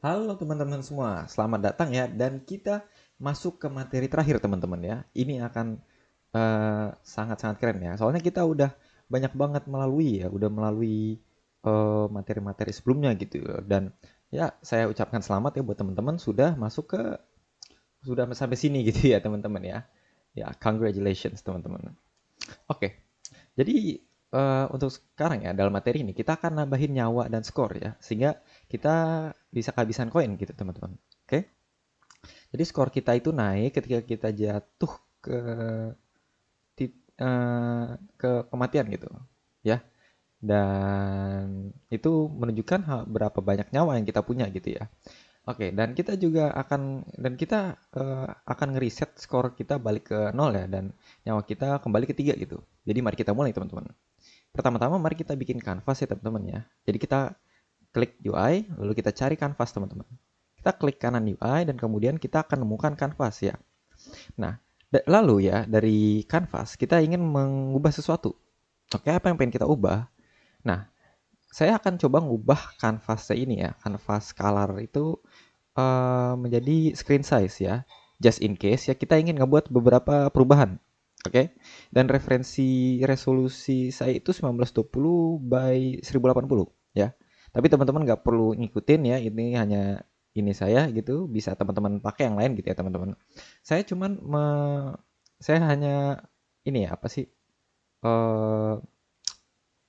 Halo teman-teman semua, selamat datang ya. Dan kita masuk ke materi terakhir teman-teman ya. Ini akan sangat-sangat keren ya. Soalnya kita udah banyak banget udah melalui materi-materi sebelumnya gitu. Dan ya saya ucapkan selamat ya buat teman-teman sudah sampai sini gitu ya teman-teman ya. Ya, congratulations teman-teman. Oke, jadi untuk sekarang ya dalam materi ini kita akan nambahin nyawa dan skor ya, sehingga kita bisa kehabisan koin gitu teman-teman. Oke, jadi skor kita itu naik ketika kita jatuh ke ke kematian gitu ya. Dan itu menunjukkan berapa banyak nyawa yang kita punya gitu ya. Oke, dan kita akan ngeriset skor kita balik ke nol ya, dan nyawa kita kembali ke 3 gitu. Jadi mari kita mulai teman-teman. Pertama-tama mari kita bikin canvas ya teman-teman ya. Jadi kita klik UI, lalu kita cari canvas teman-teman. Kita klik kanan UI dan kemudian kita akan menemukan canvas ya. Nah, lalu ya dari canvas kita ingin mengubah sesuatu. Oke, apa yang pengen kita ubah? Nah, saya akan coba ngubah canvasnya ini ya. Canvas color itu menjadi screen size ya. Just in case ya kita ingin ngebuat beberapa perubahan. Oke. Dan referensi resolusi saya itu 1920 by 1080 ya. Tapi teman-teman nggak perlu ngikutin ya, ini hanya ini saya gitu, bisa teman-teman pakai yang lain gitu ya teman-teman. Saya cuman saya hanya ini ya apa sih? eh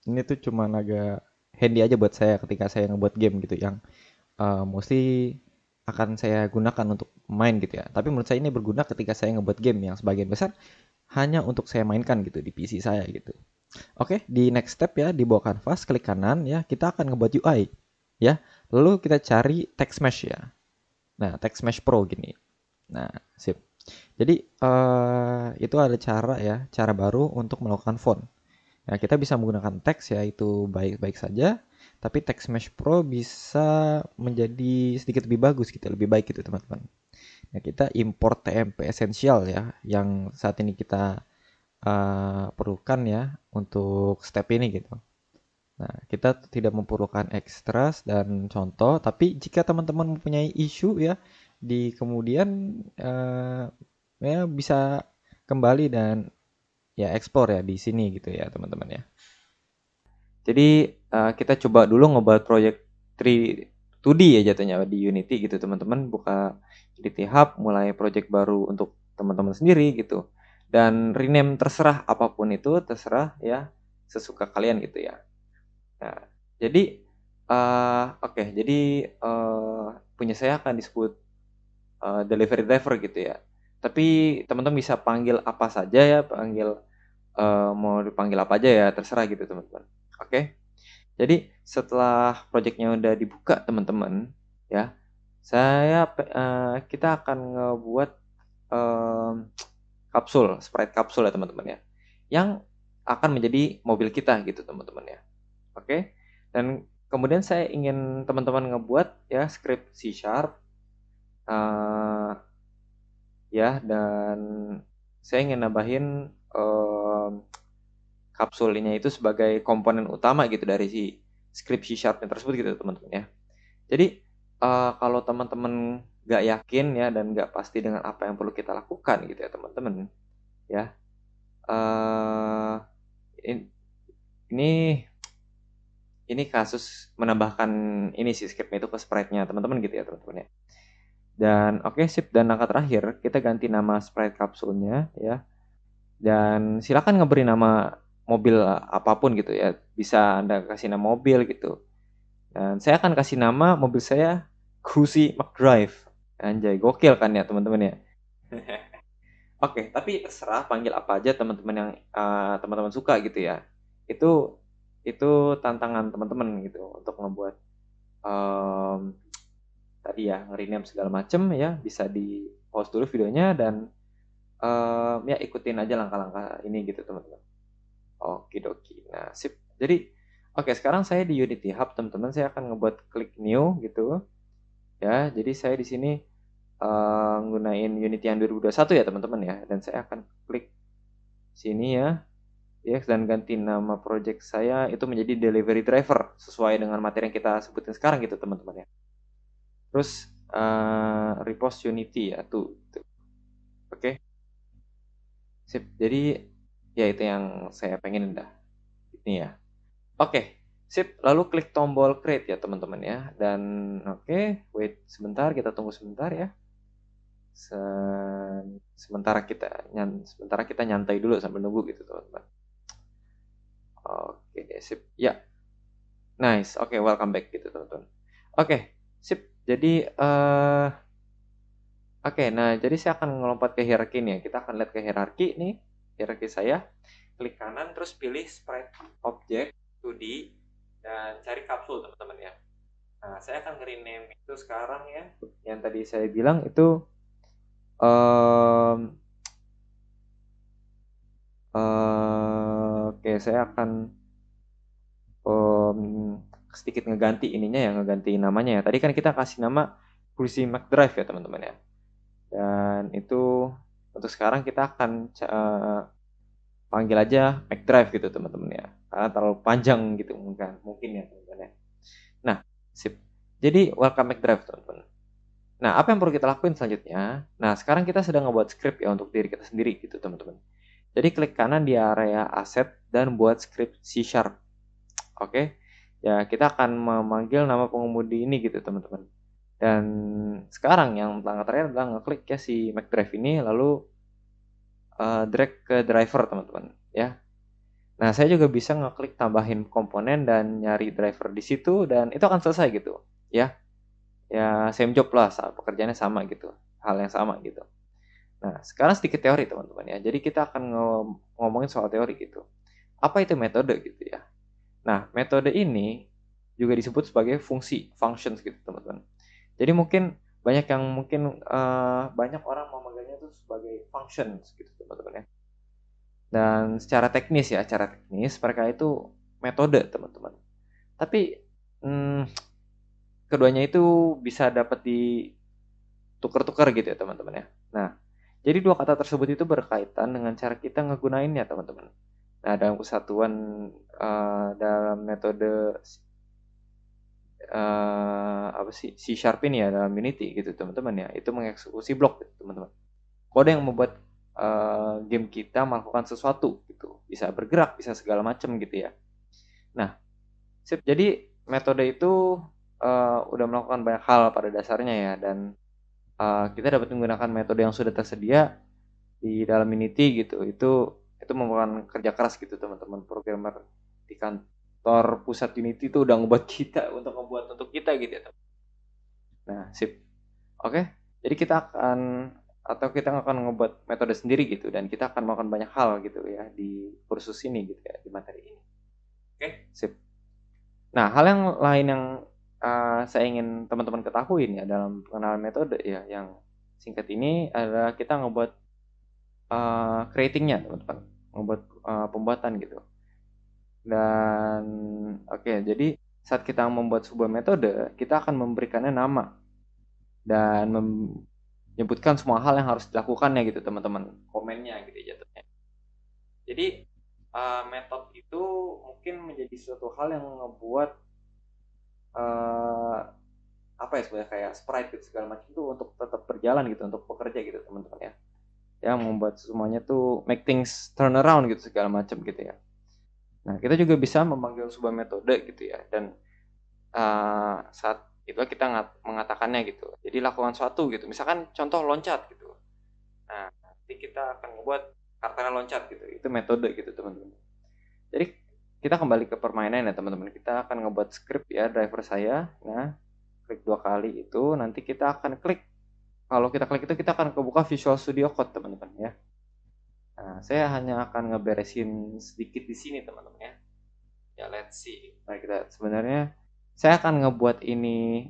ini tuh cuman agak handy aja buat saya ketika saya ngebuat game gitu yang mostly akan saya gunakan untuk main gitu ya. Tapi menurut saya ini berguna ketika saya ngebuat game yang sebagian besar hanya untuk saya mainkan gitu di PC saya gitu. Oke, di next step ya, di bawah canvas, klik kanan ya, kita akan ngebuat UI ya. Lalu kita cari text mesh ya. Nah, text mesh pro gini. Nah, sip. Jadi itu ada cara baru untuk melakukan font. Nah, kita bisa menggunakan teks ya, itu baik-baik saja. Tapi text mesh pro bisa menjadi sedikit lebih bagus gitu, lebih baik gitu teman-teman. Nah, kita import TMP Essential ya, yang saat ini kita perlukan ya untuk step ini gitu. Nah, kita tidak memerlukan extras dan contoh, tapi jika teman-teman mempunyai isu ya di kemudian ya bisa kembali dan ya ekspor ya di sini gitu ya teman-teman ya. Jadi kita coba dulu ngebuat project 3 2D ya jatuhnya di Unity gitu teman-teman, buka Unity Hub, mulai project baru untuk teman-teman sendiri gitu. Dan rename terserah apapun itu, terserah ya sesuka kalian gitu ya. Nah, jadi oke, jadi punya saya akan disebut delivery driver gitu ya. Tapi teman-teman bisa panggil apa saja ya, mau dipanggil apa aja ya, terserah gitu teman-teman. Oke. Jadi setelah proyeknya udah dibuka teman-teman ya, kita akan ngebuat em, sprite kapsul ya teman-teman ya, yang akan menjadi mobil kita gitu teman-teman ya. Oke. Dan kemudian saya ingin teman-teman ngebuat ya script C Sharp ya, dan saya ingin nambahin em, kapsul ini itu sebagai komponen utama gitu dari si script C Sharp tersebut gitu teman-teman ya. Jadi kalau teman-teman nggak yakin ya dan nggak pasti dengan apa yang perlu kita lakukan gitu ya teman-teman ya. eh ini ini kasus menambahkan ini sih scriptnya itu ke sprite-nya teman-teman gitu ya teman-teman ya. Dan oke, sip, dan langkah terakhir kita ganti nama sprite kapsulnya ya. Dan silakan ngeberi nama mobil apapun gitu ya. Bisa Anda kasih nama mobil gitu. Dan saya akan kasih nama mobil saya Cruzy McDrive. Anjay, gokil kan ya teman-teman ya. Oke, tapi terserah panggil apa aja teman-teman yang teman-teman suka gitu ya. Itu itu tantangan teman-teman gitu untuk membuat em, tadi ya rename segala macem ya. Bisa di pause dulu videonya dan ya ikutin aja langkah-langkah ini gitu teman-teman. Oke doki. Nah, sip. Jadi oke, sekarang saya di Unity Hub teman-teman. Saya akan ngebuat klik new gitu ya. Jadi saya di sini gunain Unity yang 2021 ya teman-teman ya, dan saya akan klik sini ya, dan ganti nama project saya itu menjadi delivery driver sesuai dengan materi yang kita sebutin sekarang gitu teman-teman ya. Terus repost Unity ya tuh. Oke. Sip. Jadi ya itu yang saya pengen dah. Ini ya. Oke. Sip. Lalu klik tombol create ya teman-teman ya. Dan oke, wait sebentar, kita tunggu sebentar ya. Sementara kita nyantai dulu sambil nunggu gitu teman-teman. Oke, sip. Ya. Nice. Oke, welcome back gitu teman-teman. Oke, sip. Jadi oke, nah jadi saya akan melompat ke hierarki nih. Kita akan lihat ke hierarki nih. Hierarki saya. Klik kanan terus pilih sprite object 2D dan cari kapsul teman-teman ya. Nah, saya akan rename itu sekarang ya. Yang tadi saya bilang itu oke, saya akan sedikit ngeganti ininya ya, ngeganti namanya ya. Tadi kan kita kasih nama Kursi Mac Drive ya teman-teman ya. Dan itu untuk sekarang kita akan panggil aja Mac Drive gitu teman-teman ya. Karena terlalu panjang gitu mungkin ya teman-teman ya. Nah, sip. Jadi welcome Mac Drive teman-teman. Nah, apa yang perlu kita lakuin selanjutnya? Nah, sekarang kita sedang ngebuat script ya untuk diri kita sendiri gitu teman-teman. Jadi klik kanan di area aset dan buat script C#. Oke. Ya, kita akan memanggil nama pengemudi ini gitu teman-teman. Dan sekarang yang langkah terakhir adalah ngeklik ya si Mac Drive ini lalu drag ke driver teman-teman ya. Nah, saya juga bisa ngeklik tambahin komponen dan nyari driver di situ dan itu akan selesai gitu ya. Ya same job lah, pekerjaannya sama gitu, hal yang sama gitu. Nah, sekarang sedikit teori teman-teman ya. Jadi kita akan ngomongin soal teori gitu. Apa itu metode gitu ya. Nah, metode ini juga disebut sebagai fungsi, functions gitu teman-teman. Jadi banyak orang memanggilnya itu sebagai functions gitu teman-teman ya. Dan secara teknis mereka itu metode teman-teman. Tapi keduanya itu bisa dapat ditukar-tukar gitu ya teman-teman ya. Nah, jadi dua kata tersebut itu berkaitan dengan cara kita ngegunainnya teman-teman. Nah, dalam kesatuan dalam metode C# ini ya dalam Unity gitu teman-teman ya, itu mengeksekusi blok gitu teman-teman. Kode yang membuat game kita melakukan sesuatu gitu, bisa bergerak, bisa segala macam gitu ya. Nah, sip. Jadi metode itu udah melakukan banyak hal pada dasarnya ya, dan kita dapat menggunakan metode yang sudah tersedia di dalam Unity gitu. Itu merupakan kerja keras gitu teman-teman programmer di kantor pusat Unity itu udah ngebuat kita untuk kita gitu ya. Nah, sip. Oke. Jadi kita akan ngebuat metode sendiri gitu dan kita akan melakukan banyak hal gitu ya di kursus ini gitu ya, di materi ini. Oke, sip. Nah, hal yang lain yang saya ingin teman-teman ketahui ya dalam pengenalan metode ya yang singkat ini adalah kita ngebuat creatingnya teman-teman, ngebuat pembuatan gitu. Dan oke, jadi saat kita membuat sebuah metode, kita akan memberikannya nama dan menyebutkan semua hal yang harus dilakukannya gitu teman-teman, komennya gitu jatuhnya. Jadi metode itu mungkin menjadi suatu hal yang ngebuat apa ya sebenarnya kayak sprite gitu segala macam itu untuk tetap berjalan gitu, untuk bekerja gitu teman-teman ya. Yang membuat semuanya tuh make things turn around gitu segala macam gitu ya. Nah, kita juga bisa memanggil sebuah metode gitu ya, dan saat itu kita mengatakannya gitu. Jadi lakukan suatu gitu. Misalkan contoh loncat gitu. Nah, nanti kita akan membuat karakternya loncat gitu. Itu metode gitu teman-teman. Jadi kita kembali ke permainan ya teman-teman. Kita akan ngebuat script ya driver saya. Nah, klik 2 kali itu nanti kita akan klik. Kalau kita klik itu kita akan kebuka Visual Studio Code teman-teman ya. Nah, saya hanya akan ngeberesin sedikit di sini teman-teman ya. Ya, let's see. Nah, sebenarnya saya akan ngebuat ini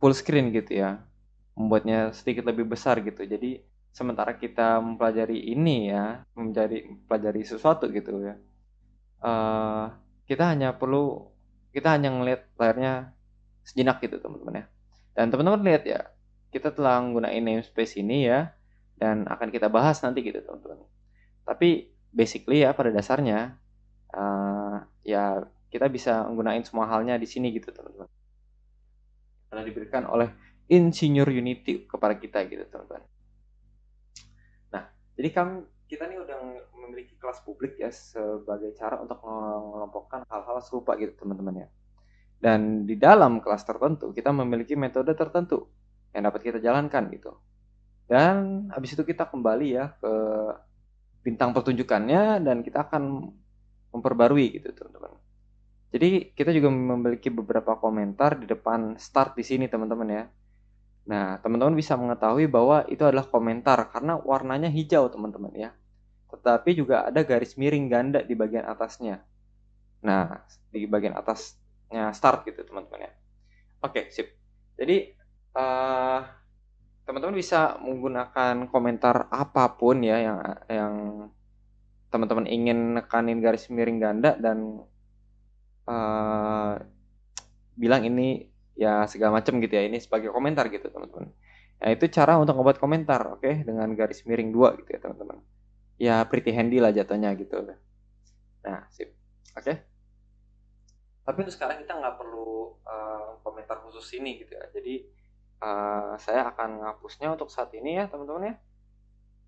full screen gitu ya. Membuatnya sedikit lebih besar gitu. Jadi sementara kita mempelajari ini ya, mempelajari sesuatu gitu ya. Kita hanya ngelihat layarnya sejenak gitu teman-teman ya. Dan teman-teman lihat ya, kita telah menggunakan namespace ini ya, dan akan kita bahas nanti gitu teman-teman. Tapi basically ya pada dasarnya ya kita bisa menggunakan semua halnya di sini gitu teman-teman. Telah diberikan oleh insinyur Unity kepada kita gitu teman-teman. Nah, jadi kita nih udah memiliki kelas publik ya sebagai cara untuk mengelompokkan hal-hal serupa gitu teman-teman ya. Dan di dalam kelas tertentu kita memiliki metode tertentu yang dapat kita jalankan gitu. Dan habis itu kita kembali ya ke bintang pertunjukannya dan kita akan memperbarui gitu teman-teman. Jadi kita juga memiliki beberapa komentar di depan start di sini teman-teman ya. Nah, teman-teman bisa mengetahui bahwa itu adalah komentar karena warnanya hijau teman-teman ya. Tetapi juga ada garis miring ganda di bagian atasnya. Nah, di bagian atasnya start gitu teman-teman ya. Oke, sip. Jadi teman-teman bisa menggunakan komentar apapun ya yang teman-teman ingin nekanin garis miring ganda dan bilang ini ya segala macam gitu ya, ini sebagai komentar gitu teman-teman. Nah itu cara untuk membuat komentar, oke, dengan garis miring 2 gitu ya teman-teman. Ya pretty handy lah jatuhnya gitu. Nah sip, oke. Tapi untuk sekarang kita nggak perlu komentar khusus ini gitu ya. Jadi saya akan menghapusnya untuk saat ini ya teman-teman ya.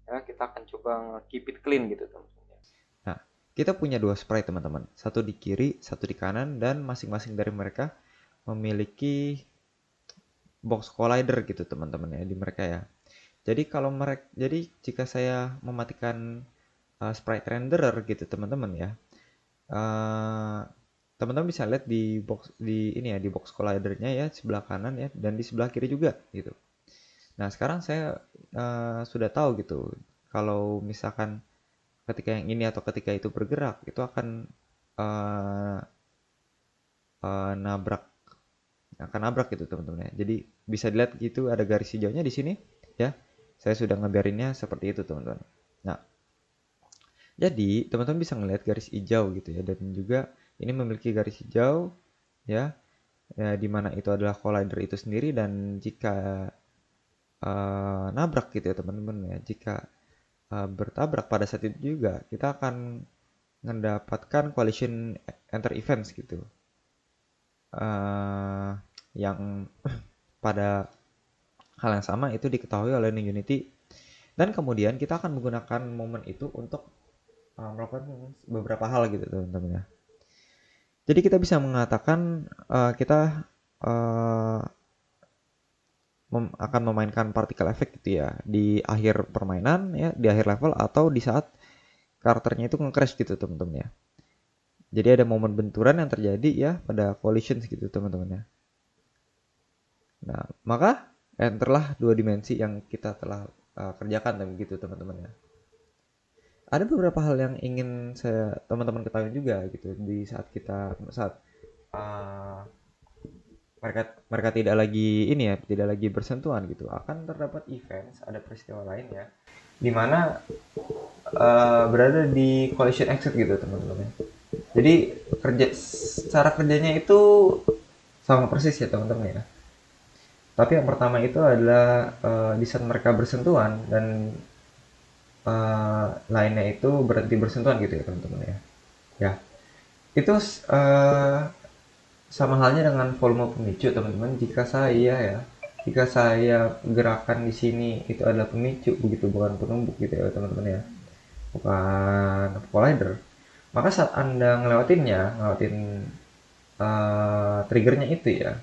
Ya kita akan coba keep it clean gitu teman-teman. Nah kita punya 2 sprite teman-teman, satu di kiri, satu di kanan, dan masing-masing dari mereka memiliki box collider gitu teman-teman ya di mereka ya. Jadi jika saya mematikan sprite renderer gitu teman-teman ya, teman-teman bisa lihat di box collidernya ya sebelah kanan ya dan di sebelah kiri juga gitu. Nah sekarang saya sudah tahu gitu kalau misalkan ketika yang ini atau ketika itu bergerak itu akan nabrak gitu teman-teman ya. Jadi bisa dilihat gitu ada garis hijaunya di sini ya. Saya sudah ngebiarinnya seperti itu teman-teman. Nah, jadi teman-teman bisa ngelihat garis hijau gitu ya dan juga ini memiliki garis hijau ya, di mana itu adalah collider itu sendiri dan jika nabrak gitu ya teman-teman ya, jika bertabrak pada saat itu juga kita akan mendapatkan collision enter events gitu. Yang pada hal yang sama itu diketahui oleh Unity dan kemudian kita akan menggunakan momen itu untuk melakukan beberapa hal gitu teman-teman ya. Jadi kita bisa mengatakan kita akan memainkan particle effect gitu ya di akhir permainan ya, di akhir level atau di saat karakternya itu nge-crash gitu teman-teman ya. Jadi ada momen benturan yang terjadi ya pada collisions gitu teman-teman ya. Nah, maka enterlah 2 dimensi yang kita telah kerjakan gitu teman-teman ya. Ada beberapa hal yang ingin saya teman-teman ketahui juga gitu di saat uh, mereka tidak lagi ini ya, tidak lagi bersentuhan gitu. Akan terdapat events, ada peristiwa lain ya di mana berada di collision exit gitu teman-teman ya. Jadi cara kerjanya itu sama persis ya teman-teman ya. Tapi yang pertama itu adalah di saat mereka bersentuhan dan lainnya itu berhenti bersentuhan gitu ya teman-teman ya. Ya, itu sama halnya dengan volume pemicu teman-teman. Jika saya gerakan di sini itu adalah pemicu begitu bukan penumbuk gitu ya teman-teman ya, bukan collider. Maka saat anda ngelewatin triggernya itu ya,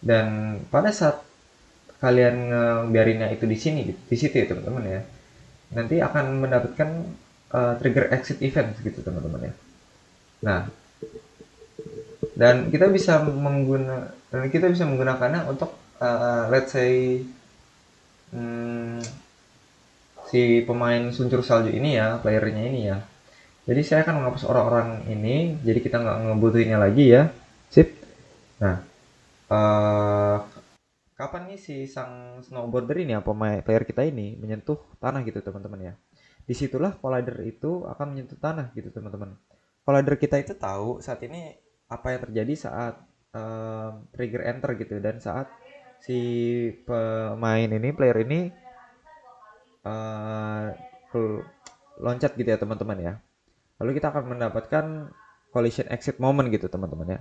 dan pada saat kalian ngebiarinnya itu di sini di situ ya teman-teman ya, nanti akan mendapatkan trigger exit event gitu teman-teman ya. Nah, dan kita bisa menggunakannya untuk let's say si pemain suncur salju ini ya, playernya ini ya. Jadi saya akan menghapus orang-orang ini, jadi kita nggak ngebutuhinnya lagi ya. Sip. Nah, kapan nih si sang snowboarder ini ya, pemain player kita ini menyentuh tanah gitu teman-teman ya. Disitulah collider itu akan menyentuh tanah gitu teman-teman. Collider kita itu tahu saat ini apa yang terjadi saat trigger enter gitu dan saat si pemain ini player ini uh, loncat gitu ya teman-teman ya. Lalu kita akan mendapatkan collision exit moment gitu teman-teman ya.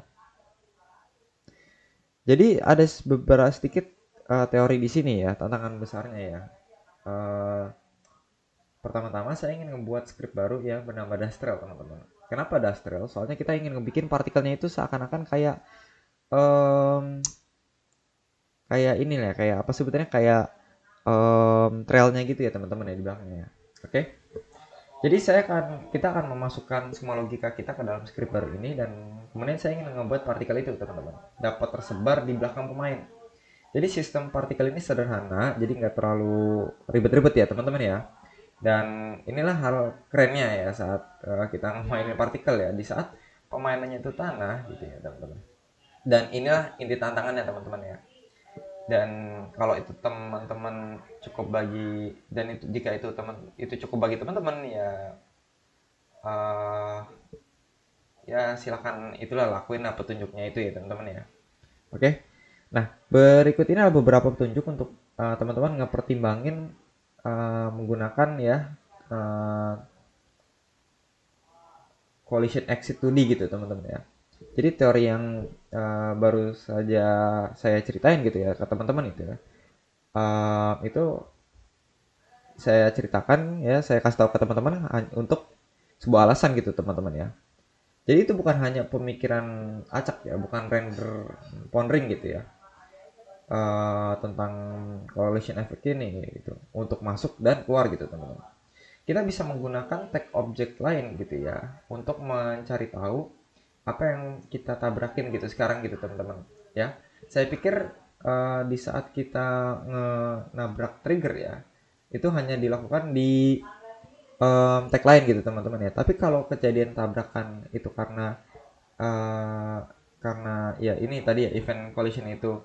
Jadi ada beberapa sedikit teori di sini ya, tantangan besarnya ya. Eh, Pertama-tama saya ingin membuat script baru yang bernama Dastrel, teman-teman. Kenapa Dastrel? Soalnya kita ingin ngebikin partikelnya itu seakan-akan kayak em, kayak ini lah, kayak apa sebetulnya, kayak trailnya gitu ya teman-teman ya di belakangnya ya. Oke. Jadi kita akan memasukkan semua logika kita ke dalam script baru ini, dan kemudian saya ingin membuat partikel itu teman-teman dapat tersebar di belakang pemain. Jadi sistem partikel ini sederhana, jadi nggak terlalu ribet-ribet ya teman-teman ya. Dan inilah hal kerennya ya saat kita mainin partikel ya, di saat pemainannya itu tanah gitu ya teman-teman. Dan inilah inti tantangannya teman-teman ya. Dan kalau itu teman-teman cukup bagi, dan itu jika itu cukup bagi teman-teman ya, uh, ya silakan itulah lakuin lah petunjuknya itu ya teman-teman ya. Oke. Nah, berikut ini adalah beberapa petunjuk untuk teman-teman ngepertimbangin menggunakan ya uh, collision exit 2D gitu teman-teman ya. Jadi teori yang baru saja saya ceritain gitu ya ke teman-teman itu ya. Itu saya ceritakan ya, saya kasih tahu ke teman-teman untuk sebuah alasan gitu teman-teman ya. Jadi itu bukan hanya pemikiran acak ya, bukan pondering gitu ya, tentang correlation effect ini gitu untuk masuk dan keluar gitu teman-teman. Kita bisa menggunakan tag object lain gitu ya untuk mencari tahu apa yang kita tabrakin gitu sekarang gitu teman-teman ya. Saya pikir di saat kita nabrak trigger ya, itu hanya dilakukan di tag lain gitu teman-teman ya. Tapi kalau kejadian tabrakan itu uh, karena ya ini tadi ya, event collision itu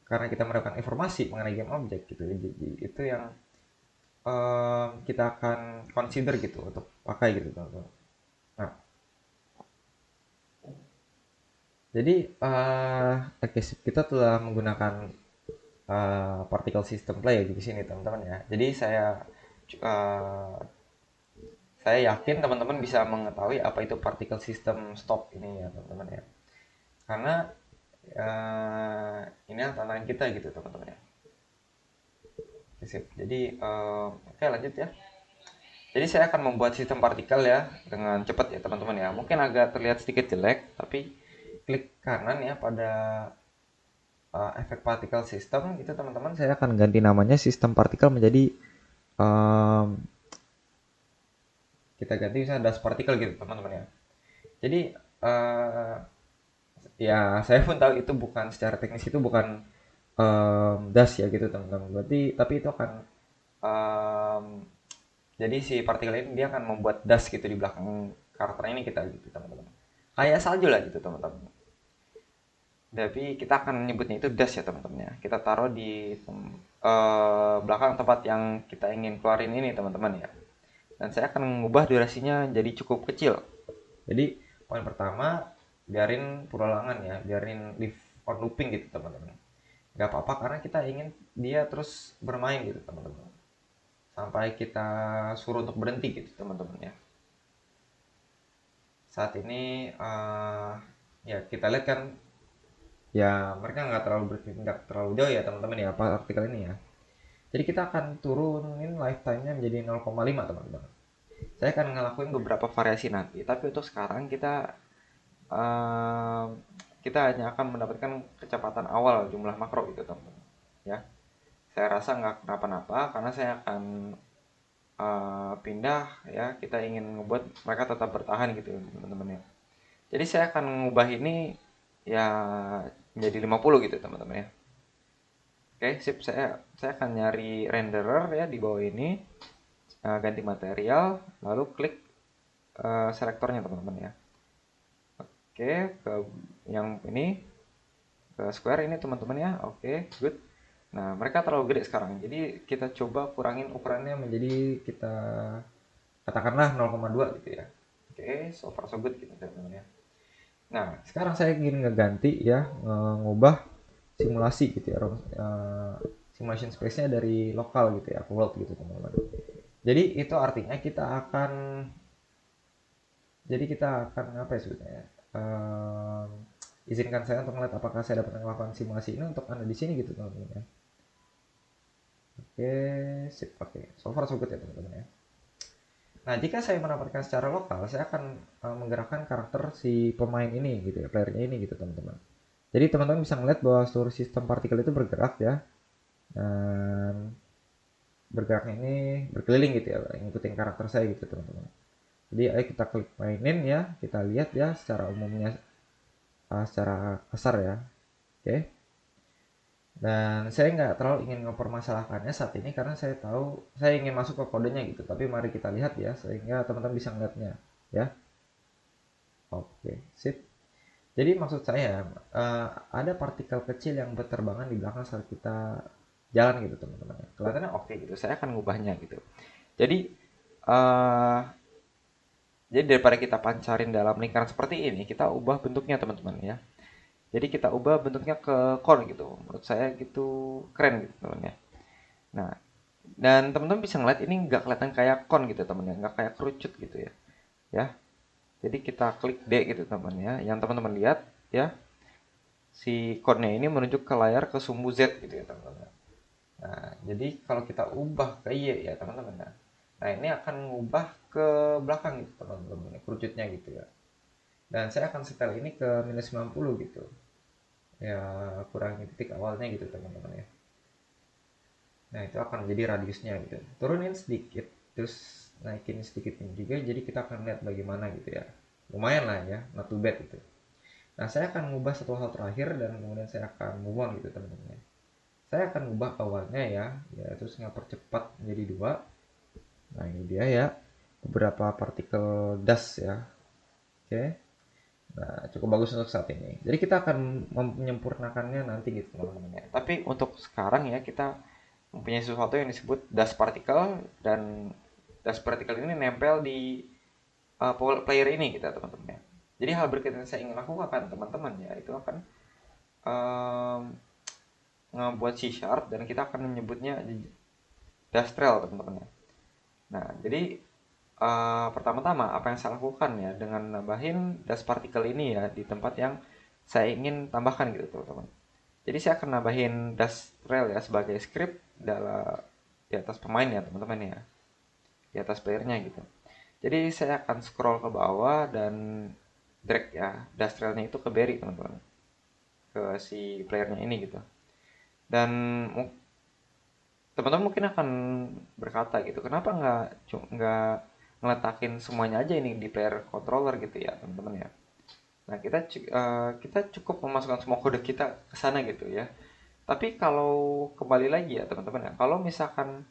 karena kita mendapatkan informasi mengenai game object gitu, jadi itu yang kita akan consider gitu untuk pakai gitu teman-teman. Nah, jadi oke, kita telah menggunakan particle system play di sini teman-teman ya. Jadi uh, saya yakin teman-teman bisa mengetahui apa itu particle system stop ini ya teman-teman ya. Karena ini adalah tantangan kita gitu teman-teman ya. Oke, sip. Jadi oke, lanjut ya. Jadi saya akan membuat sistem partikel ya dengan cepat ya teman-teman ya. Mungkin agak terlihat sedikit jelek, tapi klik kanan ya pada efek partikel system itu teman-teman. Saya akan ganti namanya sistem partikel menjadi um, kita ganti misalnya das partikel gitu teman-teman ya. Jadi ya saya pun tahu itu bukan secara teknis, itu bukan das ya gitu teman-teman. Berarti tapi itu akan um, jadi si partikel ini dia akan membuat dust gitu di belakang karakter ini kita gitu teman-teman. Kayak salju lah gitu teman-teman. Tapi kita akan menyebutnya itu dust ya teman-teman ya. Kita taruh di belakang tempat yang kita ingin keluarin ini teman-teman ya. Dan saya akan mengubah durasinya jadi cukup kecil. Jadi poin pertama, biarin perulangan ya, biarin live on looping gitu teman-teman. Gak apa-apa karena kita ingin dia terus bermain gitu teman-teman, sampai kita suruh untuk berhenti gitu teman-teman ya. Saat ini ya kita lihat kan ya, mereka nggak terlalu jauh ya teman-teman ya artikel ini ya. Jadi kita akan turunin lifetime-nya menjadi 0,5 teman-teman. Saya akan ngelakuin beberapa variasi nanti, tapi untuk sekarang uh, kita hanya akan mendapatkan kecepatan awal jumlah makro gitu teman-teman ya. Saya rasa nggak kenapa-napa karena saya akan pindah ya, kita ingin membuat mereka tetap bertahan gitu teman-teman ya. Jadi saya akan mengubah ini ya menjadi 50 gitu teman-teman ya. Oke, sip. Saya akan nyari renderer ya di bawah ini, ganti material, lalu klik selektornya teman-teman ya. Oke, ke yang ini, ke square ini teman-teman ya. Oke, good. Nah, mereka terlalu gede sekarang. Jadi kita coba kurangin ukurannya menjadi, kita katakanlah 0,2 gitu ya. Oke, so far so good gitu teman-teman ya. Nah, sekarang saya ingin ngeganti ya, ngubah simulasi gitu ya, simulation space-nya dari lokal gitu ya ke world gitu teman-teman. Jadi itu artinya kita akan apa ya sebetulnya? Izinkan saya untuk melihat apakah saya dapat melakukan simulasi ini untuk Anda di sini gitu teman-teman ya. Oke, sip. Oke, so far so good ya teman-teman ya. Nah, jika saya menambahkan secara lokal, saya akan menggerakkan karakter si pemain ini gitu ya, playernya ini gitu teman-teman. Jadi teman-teman bisa melihat bahwa seluruh sistem partikel itu bergerak ya, dan bergeraknya ini berkeliling gitu ya, ngikutin karakter saya gitu teman-teman. Jadi ayo kita klik mainin ya, kita lihat ya secara umumnya, secara kasar ya. Oke. Dan saya nggak terlalu ingin mempermasalahkannya saat ini karena saya tahu saya ingin masuk ke kodenya gitu. Tapi mari kita lihat ya sehingga teman-teman bisa melihatnya ya. Oke, sip. Jadi maksud saya ada partikel kecil yang berterbangan di belakang saat kita jalan gitu teman-teman. Kelihatannya oke gitu. Saya akan ngubahnya gitu. Jadi uh, jadi daripada kita pancarin dalam lingkaran seperti ini, kita ubah bentuknya teman-teman ya. Jadi kita ubah bentuknya ke cone gitu. Menurut saya gitu keren gitu teman-teman ya. Nah, dan teman-teman bisa ngeliat ini nggak kelihatan kayak cone gitu teman ya, nggak kayak kerucut gitu ya. Ya, jadi kita klik D gitu teman ya. Yang teman-teman lihat ya, si cone-nya ini menunjuk ke layar ke sumbu Z gitu ya teman-teman. Nah, jadi kalau kita ubah ke Y ya teman-teman. Nah, ini akan mengubah ke belakang gitu teman-teman, kerucutnya gitu ya. Dan saya akan setel ini ke minus 90 gitu. Ya, kurangi titik awalnya gitu teman-teman ya. Nah, itu akan menjadi radiusnya gitu. Turunin sedikit, terus naikin sedikit ini juga, jadi kita akan lihat bagaimana gitu ya. Lumayan lah ya, not too bad gitu. Nah, saya akan mengubah satu hal terakhir dan kemudian saya akan move on gitu teman-teman. Saya akan mengubah awalnya ya terus percepat menjadi 2. Nah, ini dia ya, beberapa partikel dust ya. Oke. Nah, cukup bagus untuk saat ini. Jadi kita akan menyempurnakannya nanti gitu teman-teman ya. Tapi untuk sekarang ya kita mempunyai sesuatu yang disebut dust particle, dan dust particle ini nempel di player ini gitu teman-teman ya. Jadi hal berikutnya yang saya ingin lakukan teman-teman ya itu akan um, ngebuat C sharp dan kita akan menyebutnya dust trail teman-teman ya. Nah, jadi pertama-tama apa yang saya lakukan ya dengan nambahin dust particle ini ya di tempat yang saya ingin tambahkan gitu teman-teman. Jadi saya akan nambahin dust trail ya sebagai script dalam di atas pemain ya teman-teman ya, di atas playernya gitu. Jadi saya akan scroll ke bawah dan drag ya dust trailnya itu ke Berry teman-teman, ke si playernya ini gitu. Dan teman-teman mungkin akan berkata gitu, kenapa nggak ngeletakin semuanya aja ini di player controller gitu ya teman-teman ya. Nah, kita cukup memasukkan semua kode kita ke sana gitu ya. Tapi kalau kembali lagi ya teman-teman ya, kalau misalkan